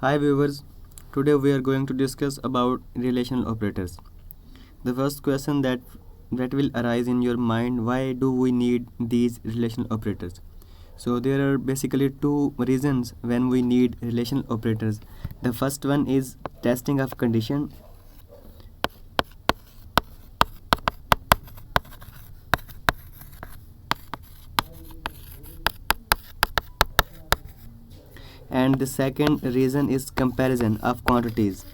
Hi viewers, today we are going to discuss about relational operators. The first question that will arise in your mind, why do we need these relational operators? So there are basically two reasons when we need relational operators. The first one is testing of condition, and the second reason is comparison of quantities.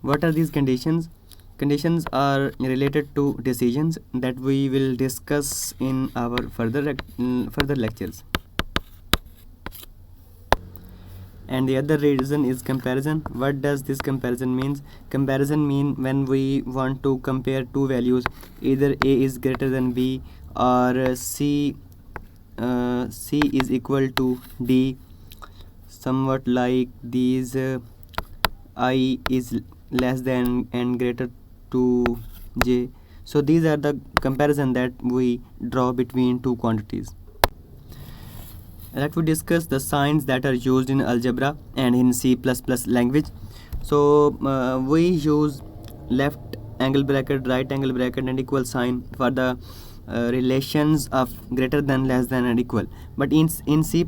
What are these conditions? Conditions are related to decisions that we will discuss in our further lectures. And the other reason is comparison. What does this comparison means? Comparison mean when we want to compare two values, either a is greater than b or c is equal to d, somewhat like these I is less than and greater to j. So these are the comparison that we draw between two quantities. Let we discuss the signs that are used in algebra and in C++ language. So we use left angle bracket, right angle bracket and equal sign for the relations of greater than, less than and equal. But in C++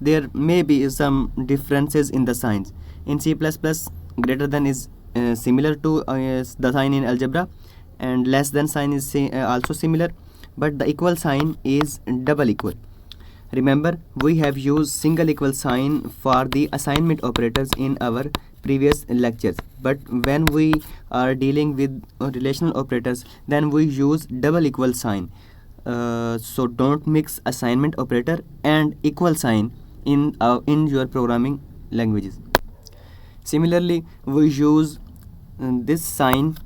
there may be some differences in the signs. In C++ greater than is similar to the sign in algebra, and less than sign is also similar, but the equal sign is double equal. Remember, we have used single equal sign for the assignment operators in our previous lectures, but when we are dealing with relational operators, then we use double equal sign. So don't mix assignment operator and equal sign in your programming languages. Similarly, we use this sign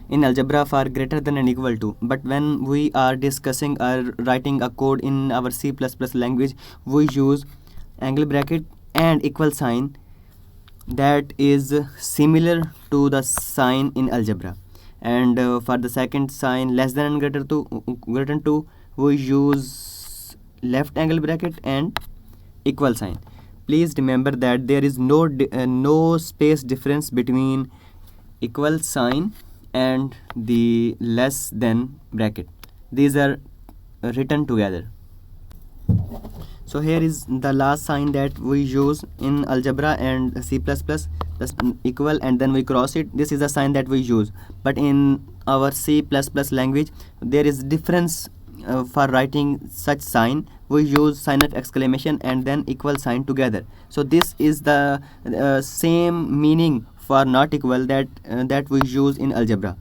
in algebra for greater than and equal to, but when we are discussing or writing a code in our C++ language, we use angle bracket and equal sign that is similar to the sign in algebra. And for the second sign, less than and greater than 2, we use left angle bracket and equal sign. Please remember that there is no space difference between equal sign and the less than bracket. These are written together. So here is the last sign that we use in algebra and C++, plus equal, and then we cross it. This is the sign that we use, but in our C++ language there is difference. For writing such sign, we use sign of exclamation and then equal sign together. So this is the same meaning for not equal that we use in algebra.